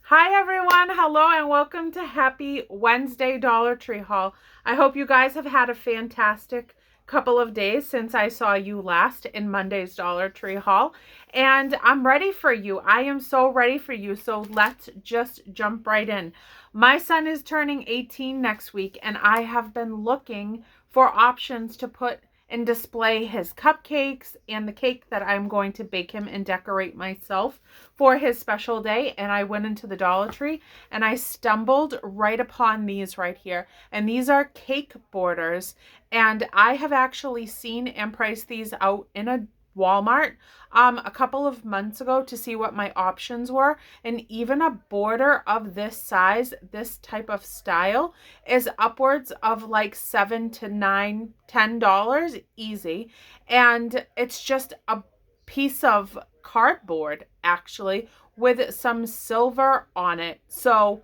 Hi everyone, hello and welcome to Happy Wednesday Dollar Tree haul. I hope you guys have had a fantastic couple of days since I saw you last in Monday's Dollar Tree haul, and I'm ready for you. I am so ready for you, so let's just jump right in. My son is turning 18 next week, and I have been looking for options to put and display his cupcakes and the cake that I'm going to bake him and decorate myself for his special day. And I went into the Dollar Tree and I stumbled right upon these right here. And these are cake borders. And I have actually seen and priced these out in a Walmart a couple of months ago to see what my options were, and even a border of this size, this type of style, is upwards of like $7 to $9, $10 easy. And it's just a piece of cardboard actually with some silver on it. So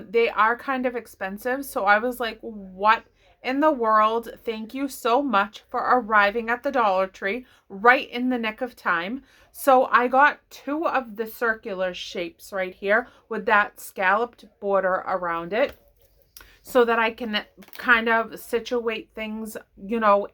they are kind of expensive. So I was like, what in the world? Thank you so much for arriving at the Dollar Tree right in the nick of time. So I got two of the circular shapes right here with that scalloped border around it, so that I can kind of situate things,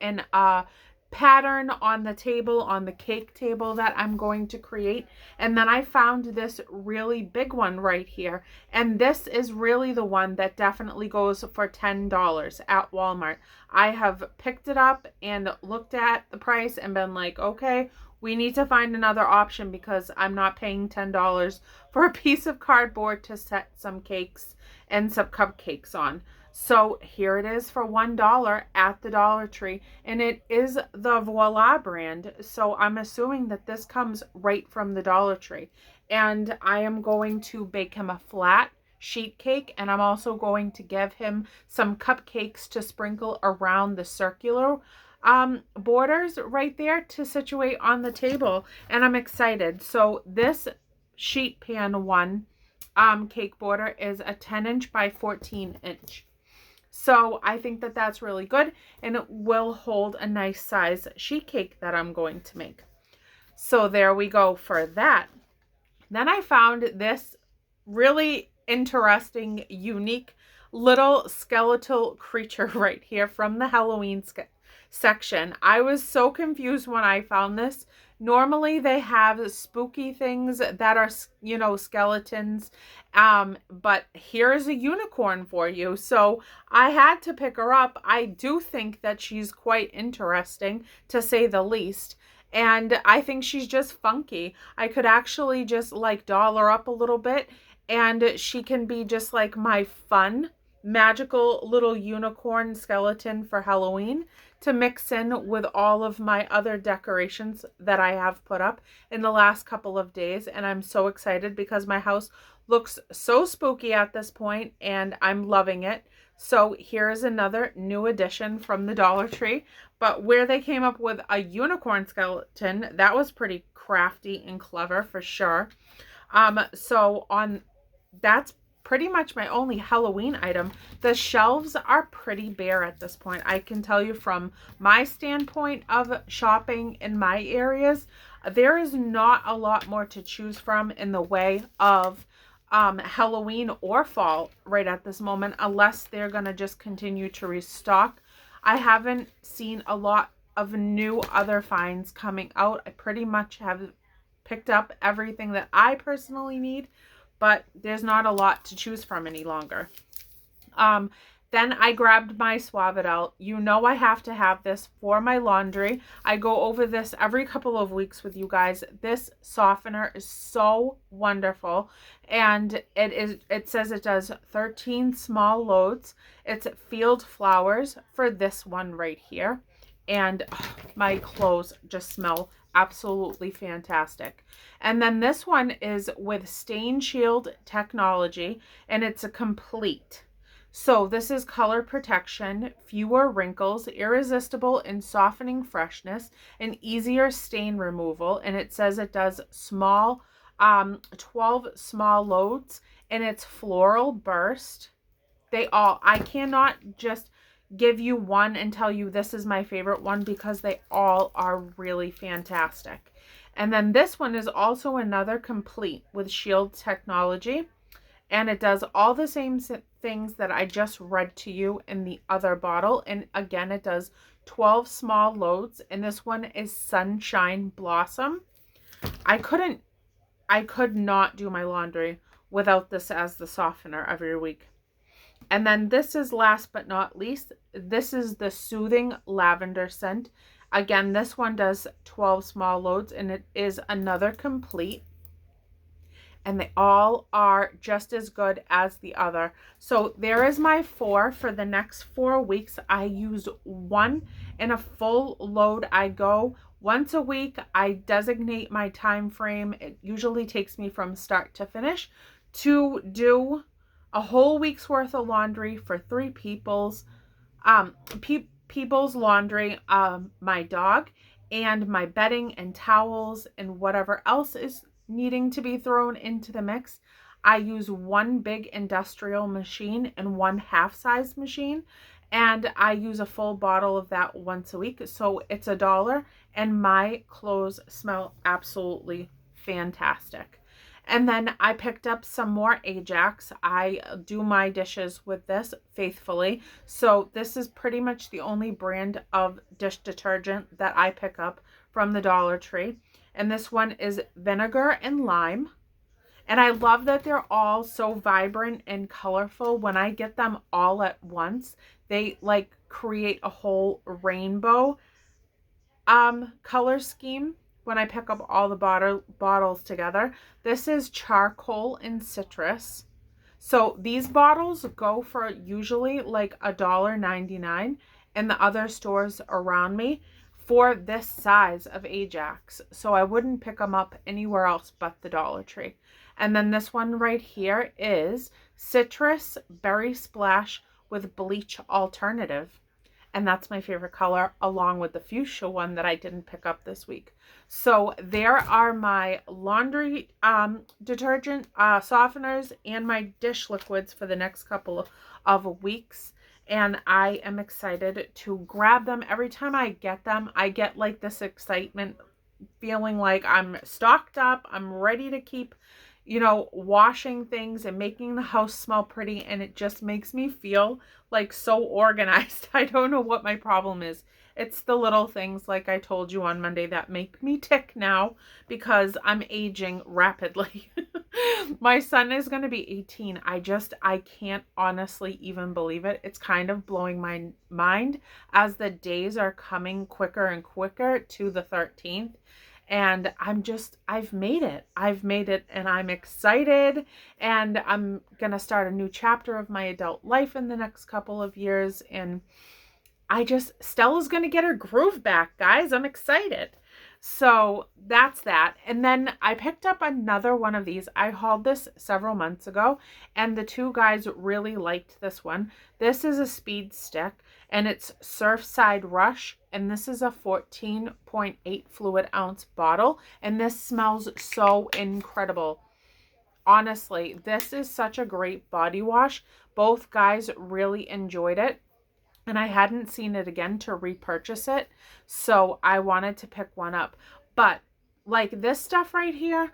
in a pattern on the table, on the cake table that I'm going to create. And then I found this really big one right here. And this is really the one that definitely goes for $10 at Walmart. I have picked it up and looked at the price and been like, okay, we need to find another option because I'm not paying $10 for a piece of cardboard to set some cakes and some cupcakes on. So here it is for $1 at the Dollar Tree, and it is the Voila brand. So I'm assuming that this comes right from the Dollar Tree. And I am going to bake him a flat sheet cake, and I'm also going to give him some cupcakes to sprinkle around the circular borders right there to situate on the table. And I'm excited. So this sheet pan one cake border is a 10-inch by 14-inch. So I think that that's really good, and it will hold a nice size sheet cake that I'm going to make. So there we go for that. Then I found this really interesting, unique little skeletal creature right here from the Halloween section. I was so confused when I found this. Normally they have spooky things that are, skeletons. But here's a unicorn for you. So I had to pick her up. I do think that she's quite interesting, to say the least. And I think she's just funky. I could actually just like doll her up a little bit, and she can be just like my fun magical little unicorn skeleton for Halloween to mix in with all of my other decorations that I have put up in the last couple of days. And I'm so excited because my house looks so spooky at this point and I'm loving it. So here's another new addition from the Dollar Tree. But where they came up with a unicorn skeleton, that was pretty crafty and clever for sure. That's pretty much my only Halloween item. The shelves are pretty bare at this point. I can tell you from my standpoint of shopping in my areas, there is not a lot more to choose from in the way of Halloween or fall right at this moment, unless they're going to just continue to restock. I haven't seen a lot of new other finds coming out. I pretty much have picked up everything that I personally need, but there's not a lot to choose from any longer. Then I grabbed my Suavidel. You know I have to have this for my laundry. I go over this every couple of weeks with you guys. This softener is so wonderful. And it says it does 13 small loads. It's field flowers for this one right here. And my clothes just smell absolutely fantastic. And then this one is with Stain Shield technology, and it's a complete. So this is color protection, fewer wrinkles, irresistible in softening freshness, and easier stain removal. And it says it does 12 small loads, and it's floral burst. I cannot just give you one and tell you this is my favorite one, because they all are really fantastic. And then this one is also another complete with Shield technology. And it does all the same things that I just read to you in the other bottle. And again, it does 12 small loads. And this one is Sunshine Blossom. I could not do my laundry without this as the softener every week. And then this is last but not least, this is the Soothing Lavender Scent. Again, this one does 12 small loads and it is another complete. And they all are just as good as the other. So there is my 4 for the next 4 weeks. I use 1 in a full load. I go once a week. I designate my time frame. It usually takes me from start to finish to do a whole week's worth of laundry for 3 people's people's laundry, my dog, and my bedding and towels and whatever else is needing to be thrown into the mix. I use 1 big industrial machine and 1 half-size machine, and I use a full bottle of that once a week. So it's $1, and my clothes smell absolutely fantastic. And then I picked up some more Ajax. I do my dishes with this faithfully. So this is pretty much the only brand of dish detergent that I pick up from the Dollar Tree. And this one is vinegar and lime. And I love that they're all so vibrant and colorful. When I get them all at once, they like create a whole rainbow color scheme when I pick up all the bottles together. This is charcoal and citrus. So these bottles go for usually like $1.99 in the other stores around me for this size of Ajax. So I wouldn't pick them up anywhere else but the Dollar Tree. And then this one right here is Citrus Berry Splash with Bleach Alternative. And that's my favorite color, along with the fuchsia one that I didn't pick up this week. So there are my laundry detergent softeners and my dish liquids for the next couple of weeks. And I am excited to grab them. Every time I get them, I get like this excitement, feeling like I'm stocked up. I'm ready to keep, washing things and making the house smell pretty, and it just makes me feel like so organized. I don't know what my problem is. It's the little things, like I told you on Monday, that make me tick now because I'm aging rapidly. My son is going to be 18. I can't honestly even believe it. It's kind of blowing my mind as the days are coming quicker and quicker to the 13th. And I've made it. And I'm excited. And I'm going to start a new chapter of my adult life in the next couple of years. And Stella's going to get her groove back, guys. I'm excited. So that's that. And then I picked up another one of these. I hauled this several months ago, and the 2 guys really liked this one. This is a speed stick, and it's Surfside Rush, and this is a 14.8 fluid ounce bottle, and this smells so incredible. Honestly, this is such a great body wash. Both guys really enjoyed it. And I hadn't seen it again to repurchase it. So I wanted to pick one up. But like this stuff right here,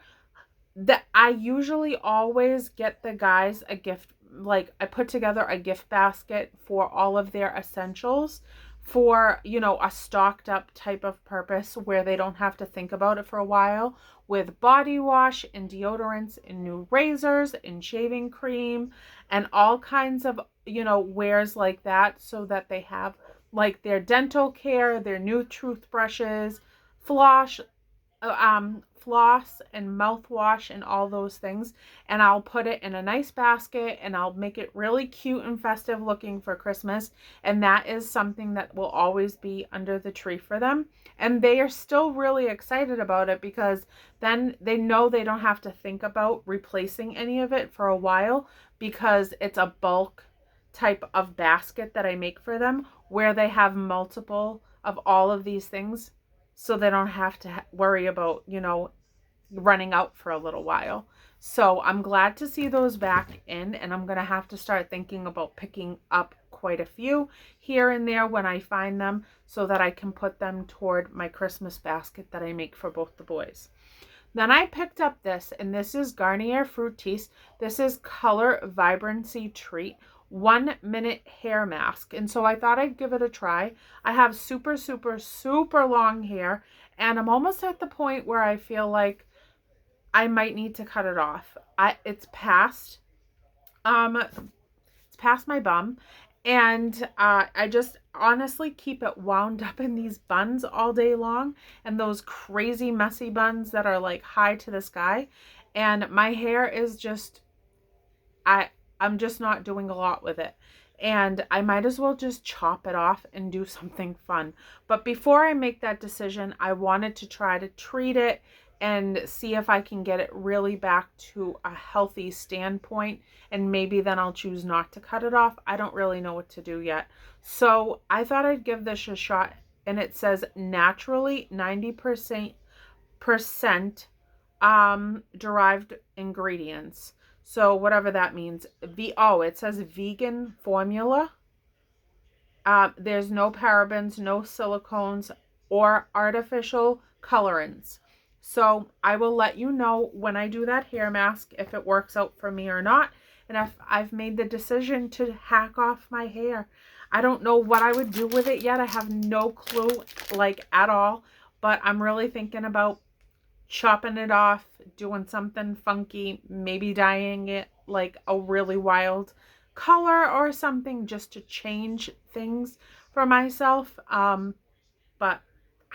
that I usually always get the guys a gift. Like I put together a gift basket for all of their essentials for, a stocked up type of purpose where they don't have to think about it for a while, with body wash and deodorants and new razors and shaving cream and all kinds of, wares like that, so that they have like their dental care, their new toothbrushes, floss and mouthwash and all those things. And I'll put it in a nice basket and I'll make it really cute and festive looking for Christmas. And that is something that will always be under the tree for them. And they are still really excited about it because then they know they don't have to think about replacing any of it for a while, because it's a bulk type of basket that I make for them where they have multiple of all of these things. So they don't have to worry about, running out for a little while. So I'm glad to see those back in, and I'm going to have to start thinking about picking up quite a few here and there when I find them, so that I can put them toward my Christmas basket that I make for both the boys. Then I picked up this, and this is Garnier Fructis. This is Color Vibrancy Treat 1-minute hair mask. And so I thought I'd give it a try. I have super, super, super long hair, and I'm almost at the point where I feel like I might need to cut it off. It's past my bum, and I just honestly keep it wound up in these buns all day long, and those crazy messy buns that are like high to the sky, and my hair is just, I'm just not doing a lot with it, and I might as well just chop it off and do something fun. But before I make that decision, I wanted to try to treat it and see if I can get it really back to a healthy standpoint, and maybe then I'll choose not to cut it off. I don't really know what to do yet. So I thought I'd give this a shot, and it says naturally 90% derived ingredients. So whatever that means. It says vegan formula. There's no parabens, no silicones, or artificial colorants. So I will let you know when I do that hair mask if it works out for me or not, and if I've made the decision to hack off my hair. I don't know what I would do with it yet. I have no clue, like, at all, but I'm really thinking about chopping it off, doing something funky, maybe dyeing it like a really wild color or something just to change things for myself. But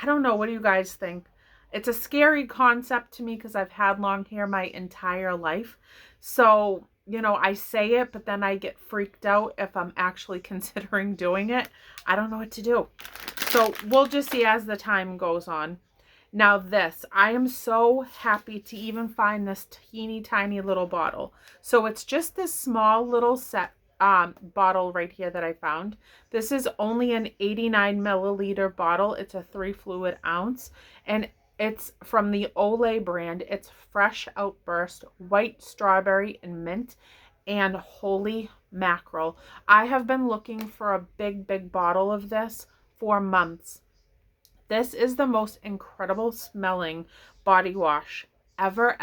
I don't know. What do you guys think? It's a scary concept to me because I've had long hair my entire life. So, you know, I say it, but then I get freaked out if I'm actually considering doing it. I don't know what to do. So we'll just see as the time goes on. Now this, I am so happy to even find this teeny tiny little bottle. So it's just this small little set bottle right here that I found. This is only an 89 milliliter bottle. It's a 3 fluid ounce, and it's from the Olay brand. It's Fresh Outburst, White Strawberry and Mint, and Holy Mackerel. I have been looking for a big bottle of this for months. This is the most incredible smelling body wash ever.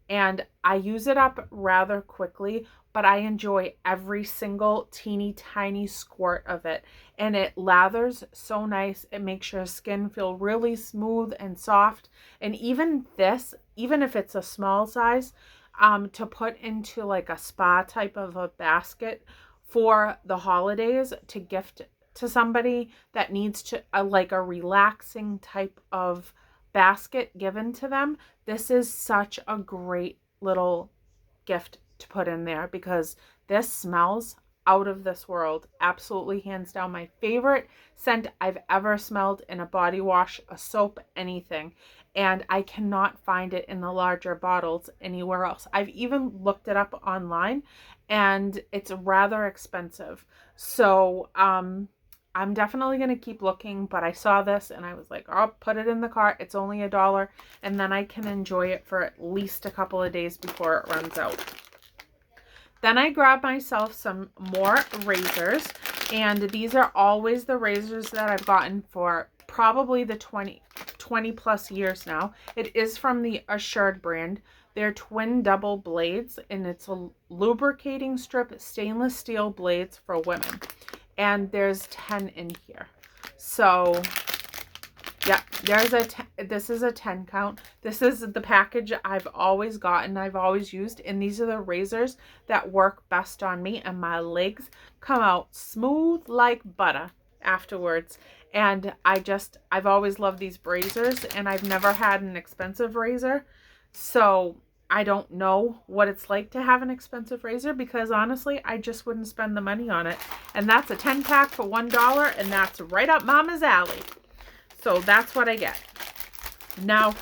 And I use it up rather quickly, but I enjoy every single teeny tiny squirt of it. And it lathers so nice. It makes your skin feel really smooth and soft. And even this, even if it's a small size, to put into like a spa type of a basket for the holidays to gift to somebody that needs to like a relaxing type of basket given to them, this is such a great little gift to put in there because this smells out of this world. Absolutely, hands down, my favorite scent I've ever smelled in a body wash, a soap, anything. And I cannot find it in the larger bottles anywhere else. I've even looked it up online, and it's rather expensive. So I'm definitely going to keep looking, but I saw this and I was like, I'll put it in the cart. It's only $1, and then I can enjoy it for at least a couple of days before it runs out. Then I grabbed myself some more razors, and these are always the razors that I've gotten for probably the 20 plus years now. It is from the Assured brand. They're twin double blades, and it's a lubricating strip stainless steel blades for women. And there's 10 in here. So yeah, this is a 10 count. This is the package I've always gotten, I've always used, and these are the razors that work best on me, and my legs come out smooth like butter afterwards. And I've always loved these razors, and I've never had an expensive razor. So I don't know what it's like to have an expensive razor, because honestly, I just wouldn't spend the money on it. And that's a 10 pack for $1, and that's right up Mama's alley. So that's what I get. Now,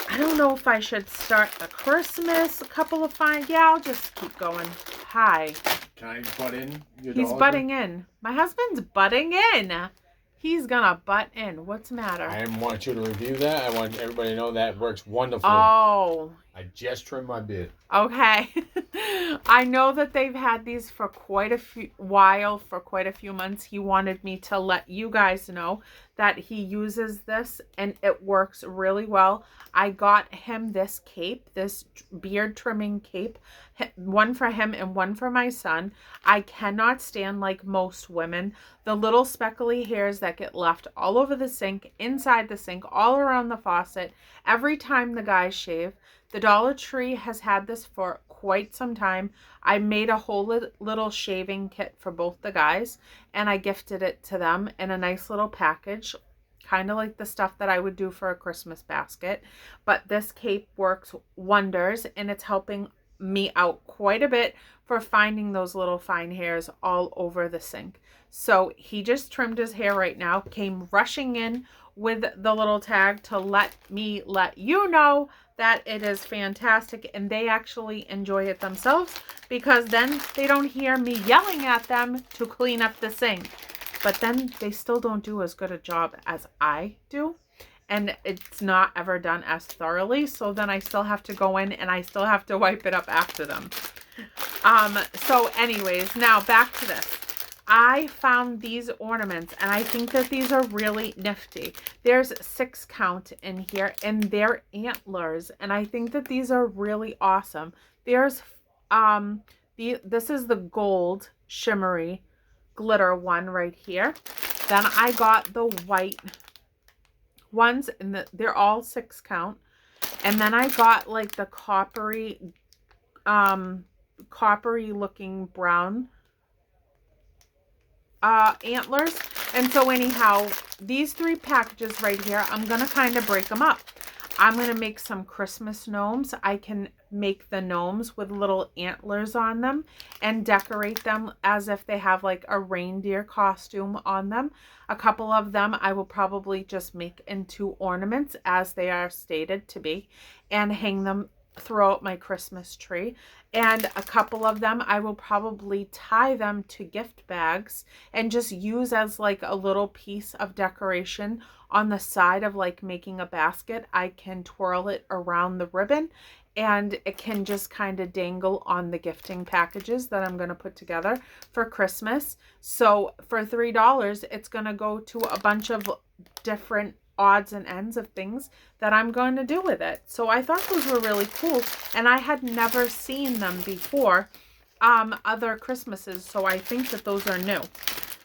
I don't know if I should start the Christmas, a couple of fine. Yeah, I'll just keep going. Hi. Can I butt in? He's butting in. My husband's butting in. He's gonna butt in. What's the matter? I want you to review that. I want everybody to know that works wonderfully. Oh, I just trimmed my beard. Okay. I know that they've had these for quite a for quite a few months. He wanted me to let you guys know that he uses this and it works really well. I got him this cape, this beard trimming cape, one for him and one for my son. I cannot stand, like most women, the little speckly hairs that get left all over the sink, inside the sink, all around the faucet, every time the guys shave. The Dollar Tree has had this for quite some time. I made a whole little shaving kit for both the guys, and I gifted it to them in a nice little package, kind of like the stuff that I would do for a Christmas basket. But this cape works wonders, and it's helping me out quite a bit for finding those little fine hairs all over the sink. So he just trimmed his hair right now, came rushing in with the little tag to let you know that it is fantastic, and they actually enjoy it themselves because then they don't hear me yelling at them to clean up the sink. But then they still don't do as good a job as I do, and it's not ever done as thoroughly. So then I still have to go in and I still have to wipe it up after them. So anyways, now back to this. I found these ornaments and I think that these are really nifty. There's 6 count in here and they're antlers, and I think that these are really awesome. There's this is the gold shimmery glitter one right here. Then I got the white ones and they're all 6 count. And then I got like the coppery looking brown antlers. And so anyhow, these 3 packages right here, I'm gonna kind of break them up. I'm gonna make some Christmas gnomes. I can make the gnomes with little antlers on them and decorate them as if they have like a reindeer costume on them. A couple of them I will probably just make into ornaments as they are stated to be, and hang them throughout my Christmas tree. And a couple of them I will probably tie them to gift bags and just use as like a little piece of decoration on the side of like making a basket. I can twirl it around the ribbon and it can just kind of dangle on the gifting packages that I'm going to put together for Christmas. So for $3, it's going to go to a bunch of different odds and ends of things that I'm going to do with it. So I thought those were really cool, and I had never seen them before other Christmases, so I think that those are new.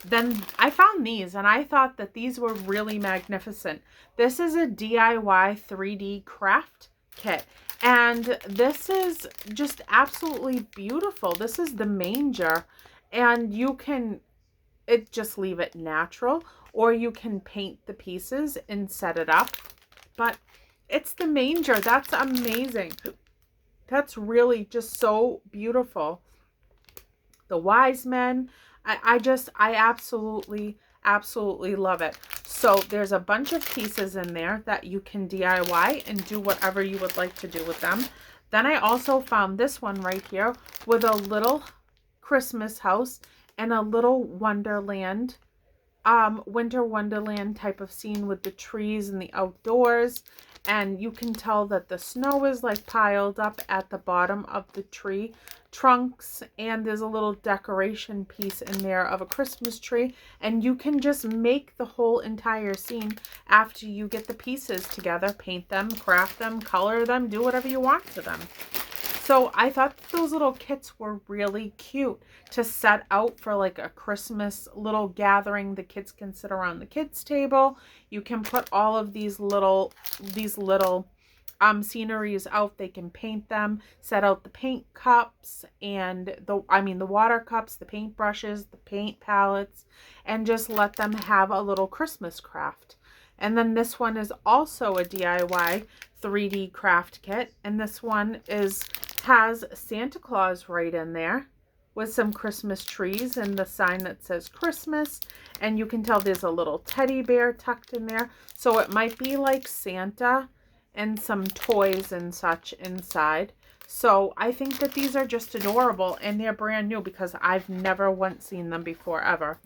Then I found these and I thought that these were really magnificent. This is a DIY 3D craft kit, and this is just absolutely beautiful. This is the manger, and you can just leave it natural, or you can paint the pieces and set it up. But it's the manger. That's amazing. That's really just so beautiful. The wise men. I absolutely love it. So there's a bunch of pieces in there that you can DIY and do whatever you would like to do with them. Then I also found this one right here with a little Christmas house and a little wonderland, winter wonderland type of scene with the trees and the outdoors. And you can tell that the snow is like piled up at the bottom of the tree trunks, and there's a little decoration piece in there of a Christmas tree, and you can just make the whole entire scene after you get the pieces together, paint them, craft them, color them, do whatever you want to them. So I thought those little kits were really cute to set out for like a Christmas little gathering. The kids can sit around the kids' table. You can put all of these little sceneries out. They can paint them, set out the paint cups and the water cups, the paint brushes, the paint palettes, and just let them have a little Christmas craft. And then this one is also a DIY 3D craft kit, and this one has Santa Claus right in there with some Christmas trees and the sign that says Christmas, and you can tell there's a little teddy bear tucked in there, so it might be like Santa and some toys and such inside. So I think that these are just adorable, and they're brand new because I've never once seen them before ever.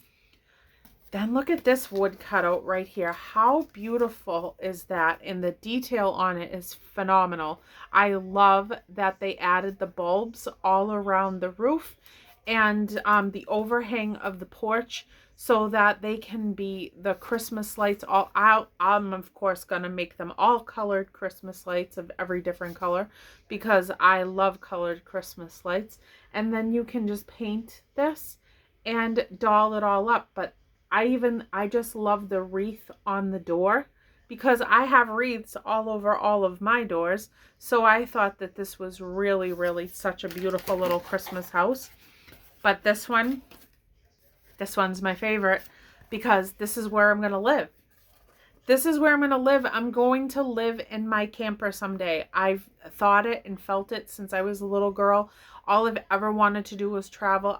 Then look at this wood cutout right here. How beautiful is that? And the detail on it is phenomenal. I love that they added the bulbs all around the roof and the overhang of the porch so that they can be the Christmas lights all out. I'm of course going to make them all colored Christmas lights of every different color because I love colored Christmas lights. And then you can just paint this and doll it all up. But I just love the wreath on the door because I have wreaths all over all of my doors. So I thought that this was really, really such a beautiful little Christmas house. But this one's my favorite because this is where I'm going to live. This is where I'm going to live. I'm going to live in my camper someday. I've thought it and felt it since I was a little girl. All I've ever wanted to do was travel.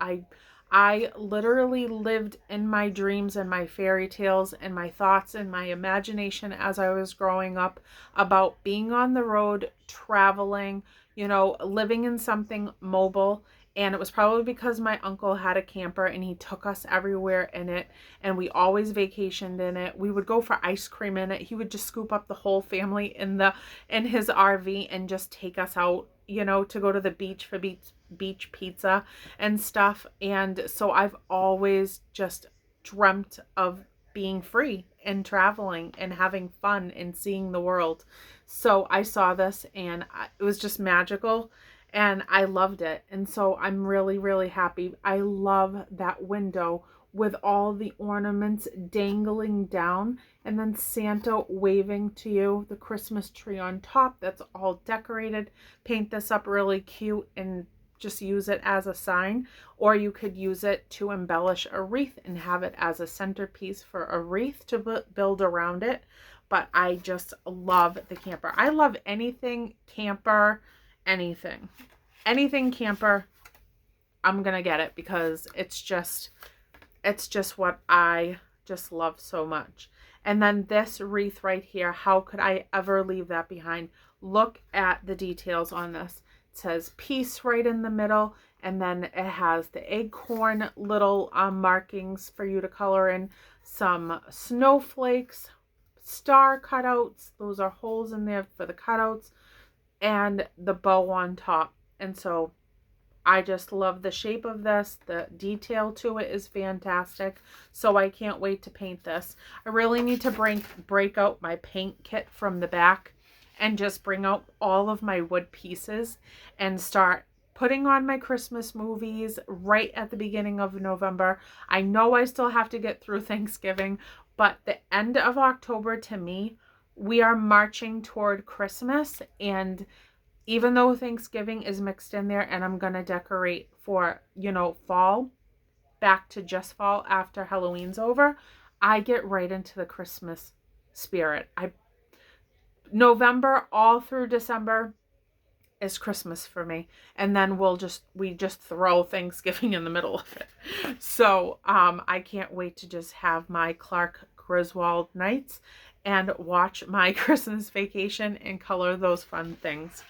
I literally lived in my dreams and my fairy tales and my thoughts and my imagination as I was growing up about being on the road, traveling, you know, living in something mobile. And it was probably because my uncle had a camper and he took us everywhere in it. And we always vacationed in it. We would go for ice cream in it. He would just scoop up the whole family in his RV and just take us out, you know, to go to the beach for beach pizza and stuff. And so I've always just dreamt of being free and traveling and having fun and seeing the world. So I saw this and it was just magical. And I loved it. And so I'm really, really happy. I love that window with all the ornaments dangling down and then Santa waving to you, the Christmas tree on top that's all decorated. Paint this up really cute and just use it as a sign, or you could use it to embellish a wreath and have it as a centerpiece for a wreath to build around it. But I just love the camper. I love anything camper. Anything camper, I'm gonna get it because it's just what I just love so much. And then this wreath right here, how could I ever leave that behind? Look at the details on this. It says peace right in the middle, and then it has the acorn little markings for you to color in, some snowflakes, star cutouts, those are holes in there for the cutouts, and the bow on top. And so I just love the shape of this. The detail to it is fantastic. So I can't wait to paint this. I really need to break out my paint kit from the back and just bring out all of my wood pieces and start putting on my Christmas movies right at the beginning of November. I know I still have to get through Thanksgiving, but the end of October to me, we are marching toward Christmas. And even though Thanksgiving is mixed in there and I'm going to decorate for, you know, fall, back to just fall after Halloween's over, I get right into the Christmas spirit. November all through December is Christmas for me. And then we just throw Thanksgiving in the middle of it. So I can't wait to just have my Clark Griswold nights and watch my Christmas Vacation and color those fun things.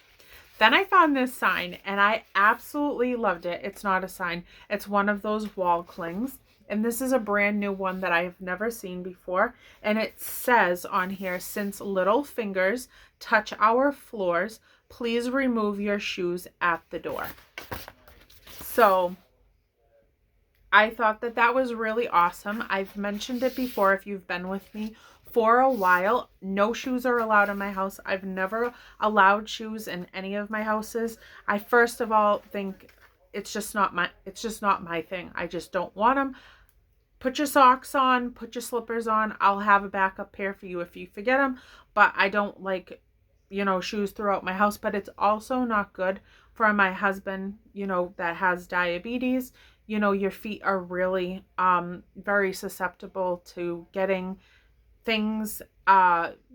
Then I found this sign and I absolutely loved it. It's not a sign. It's one of those wall clings. And this is a brand new one that I've never seen before. And it says on here, since little fingers touch our floors, please remove your shoes at the door. So I thought that that was really awesome. I've mentioned it before if you've been with me for a while. No shoes are allowed in my house. I've never allowed shoes in any of my houses. I first of all think it's just not my thing. I just don't want them. Put your socks on, put your slippers on. I'll have a backup pair for you if you forget them, but I don't like, you know, shoes throughout my house. But it's also not good for my husband, you know, that has diabetes. You know, your feet are really very susceptible to getting things.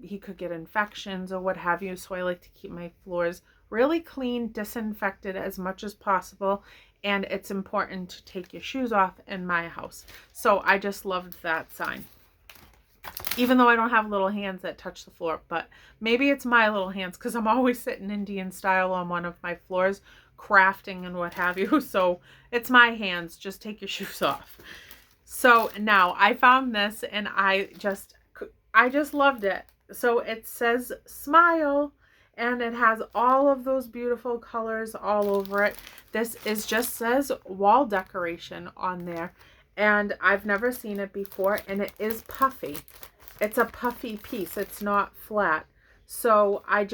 He could get infections or what have you. So I like to keep my floors really clean, disinfected as much as possible. And it's important to take your shoes off in my house. So I just loved that sign. Even though I don't have little hands that touch the floor, but maybe it's my little hands because I'm always sitting Indian style on one of my floors, crafting and what have you. So it's my hands. Just take your shoes off. So now I found this and I just loved it. So it says smile and it has all of those beautiful colors all over it. This is just says wall decoration on there. And I've never seen it before, and it is puffy. It's a puffy piece. It's not flat. So I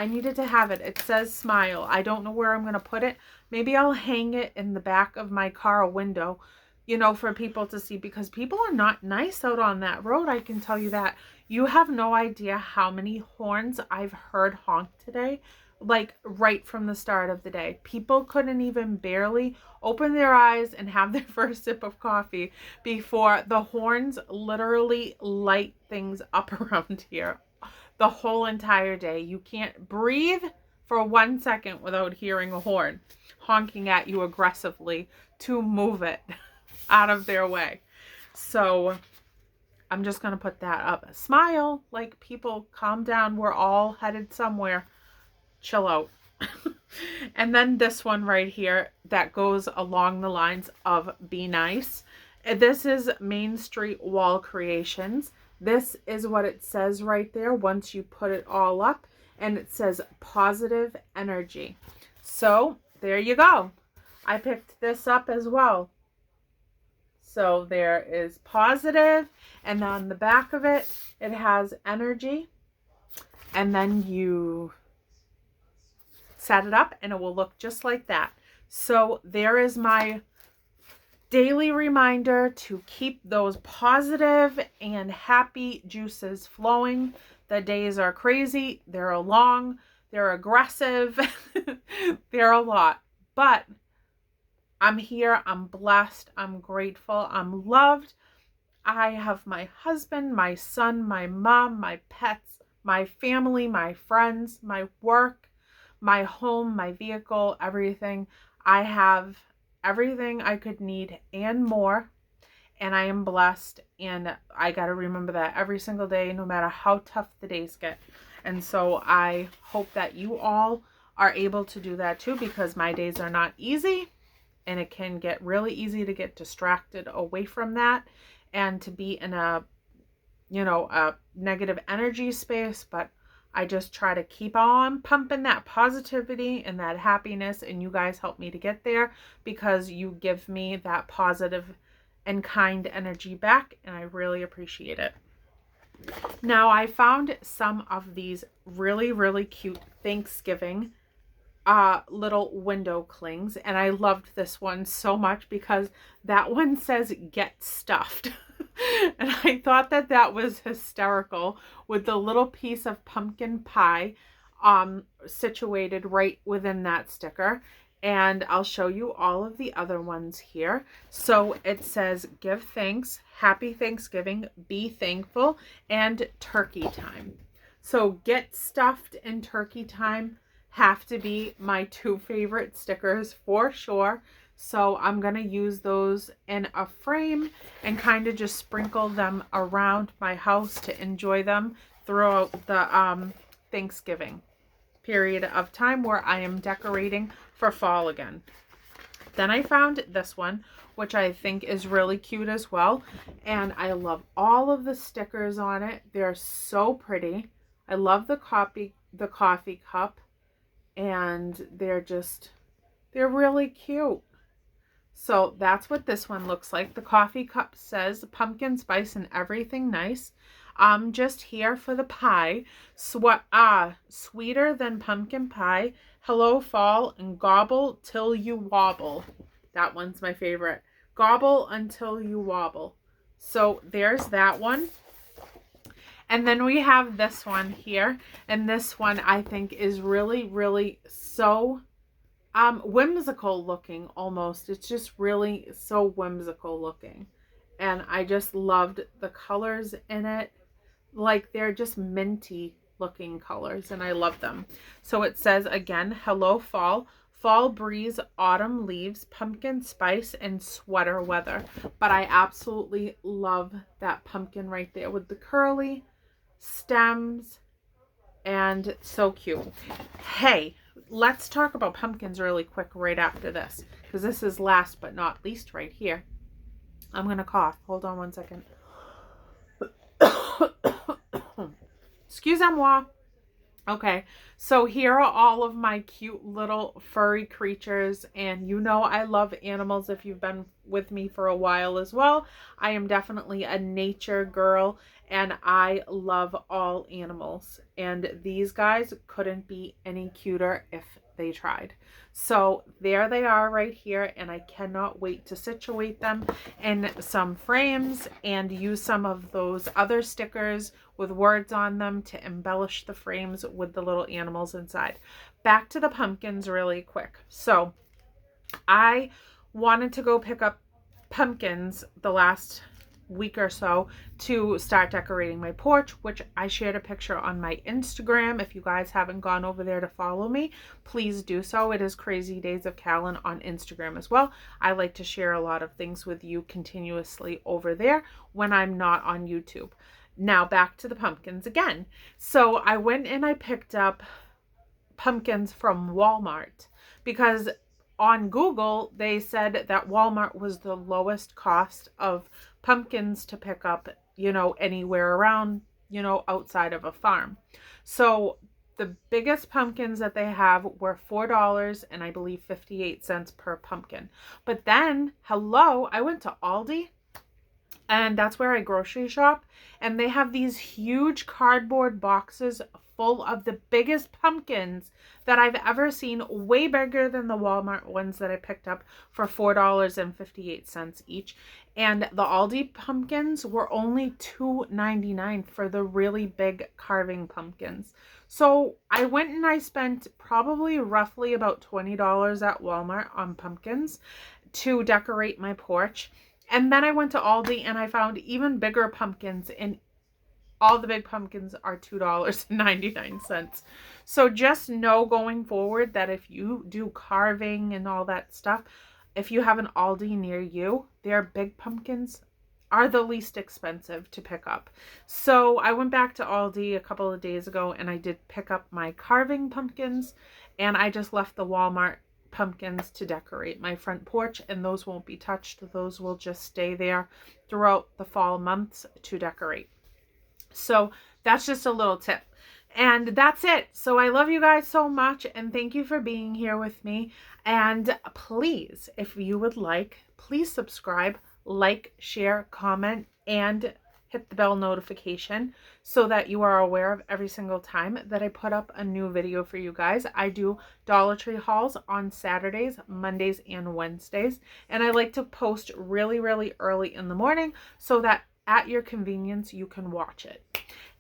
needed to have it. It says smile. I don't know where I'm going to put it. Maybe I'll hang it in the back of my car window, you know, for people to see, because people are not nice out on that road. I can tell you that. You have no idea how many horns I've heard honk today, like right from the start of the day. People couldn't even barely open their eyes and have their first sip of coffee before the horns literally light things up around here the whole entire day. You can't breathe for 1 second without hearing a horn honking at you aggressively to move it out of their way. So I'm just going to put that up. Smile, like, people, calm down. We're all headed somewhere. Chill out. And then this one right here that goes along the lines of be nice. This is Main Street Wall Creations. This is what it says right there once you put it all up. And it says positive energy. So there you go. I picked this up as well. So there is positive, and on the back of it, it has energy. And then you set it up and it will look just like that. So there is my daily reminder to keep those positive and happy juices flowing. The days are crazy, they're long, they're aggressive, they're a lot. But I'm here, I'm blessed, I'm grateful, I'm loved. I have my husband, my son, my mom, my pets, my family, my friends, my work, my home, my vehicle, everything. I have everything I could need and more, and I am blessed, and I got to remember that every single day, no matter how tough the days get. And so I hope that you all are able to do that too, because my days are not easy, and it can get really easy to get distracted away from that and to be in a, you know, a negative energy space. But I just try to keep on pumping that positivity and that happiness, and you guys help me to get there because you give me that positive and kind energy back, and I really appreciate it. Now, I found some of these really, really cute Thanksgiving little window clings, and I loved this one so much because that one says get stuffed. And I thought that that was hysterical with the little piece of pumpkin pie situated right within that sticker. And I'll show you all of the other ones here. So it says give thanks, happy Thanksgiving, be thankful, and turkey time. So get stuffed and turkey time have to be my two favorite stickers for sure. So I'm going to use those in a frame and kind of just sprinkle them around my house to enjoy them throughout the Thanksgiving period of time where I am decorating for fall again. Then I found this one, which I think is really cute as well. And I love all of the stickers on it. They're so pretty. I love the coffee cup. And they're really cute. So that's what this one looks like. The coffee cup says pumpkin spice and everything nice. I'm just here for the pie. Sweeter than pumpkin pie. Hello fall and gobble till you wobble. That one's my favorite. Gobble until you wobble. So there's that one. And then we have this one here. And this one I think is really, really so whimsical looking almost. It's just really so whimsical looking. And I just loved the colors in it. Like, they're just minty looking colors, and I love them. So it says again, hello fall. Fall breeze, autumn leaves, pumpkin spice, and sweater weather. But I absolutely love that pumpkin right there with the curly stems, and so cute. Hey, let's talk about pumpkins really quick right after this, because this is last but not least right here. I'm going to cough. Hold on one second. Excusez-moi. Okay, so here are all of my cute little furry creatures, and you know I love animals if you've been with me for a while as well. I am definitely a nature girl, and I love all animals, and these guys couldn't be any cuter if they tried. So there they are right here, and I cannot wait to situate them in some frames and use some of those other stickers with words on them to embellish the frames with the little animals inside. Back to the pumpkins really quick. So I wanted to go pick up pumpkins the last week or so to start decorating my porch, which I shared a picture on my Instagram. If you guys haven't gone over there to follow me, please do so. It is Crazy Days of Callan on Instagram as well. I like to share a lot of things with you continuously over there when I'm not on YouTube. Now back to the pumpkins again. So I went and I picked up pumpkins from Walmart because on Google they said that Walmart was the lowest cost of pumpkins to pick up, you know, anywhere around, you know, outside of a farm. So the biggest pumpkins that they have were $4 and I believe 58 cents per pumpkin. But then, hello, I went to Aldi, and that's where I grocery shop, and they have these huge cardboard boxes full of the biggest pumpkins that I've ever seen, way bigger than the Walmart ones that I picked up for $4.58 each. And the Aldi pumpkins were only $2.99 for the really big carving pumpkins. So I went and I spent probably roughly about $20 at Walmart on pumpkins to decorate my porch. And then I went to Aldi and I found even bigger pumpkins, and all the big pumpkins are $2.99. So just know going forward that if you do carving and all that stuff, if you have an Aldi near you, their big pumpkins are the least expensive to pick up. So I went back to Aldi a couple of days ago and I did pick up my carving pumpkins, and I just left the Walmart pumpkins to decorate my front porch, and those won't be touched. Those will just stay there throughout the fall months to decorate. So that's just a little tip. And that's it. So I love you guys so much, and thank you for being here with me. And please, if you would like, please subscribe, like, share, comment, and hit the bell notification so that you are aware of every single time that I put up a new video for you guys. I do Dollar Tree hauls on Saturdays, Mondays, and Wednesdays, and I like to post really, really early in the morning so that at your convenience you can watch it.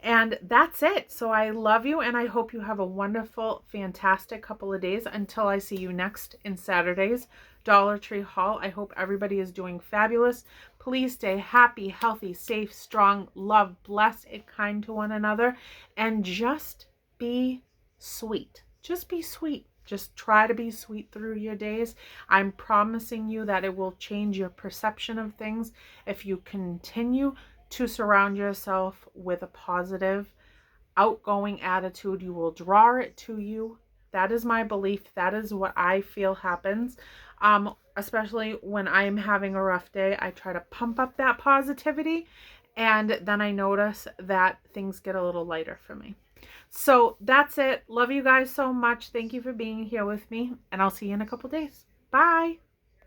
And that's it. So I love you, and I hope you have a wonderful, fantastic couple of days until I see you next in Saturday's Dollar Tree haul. I hope everybody is doing fabulous. Please stay happy, healthy, safe, strong, love, blessed, and kind to one another, and just be sweet. Just be sweet. Just try to be sweet through your days. I'm promising you that it will change your perception of things if you continue to surround yourself with a positive, outgoing attitude. You will draw it to you. That is my belief. That is what I feel happens. Especially when I'm having a rough day, I try to pump up that positivity, and then I notice that things get a little lighter for me. So that's it. Love you guys so much. Thank you for being here with me, and I'll see you in a couple days. Bye.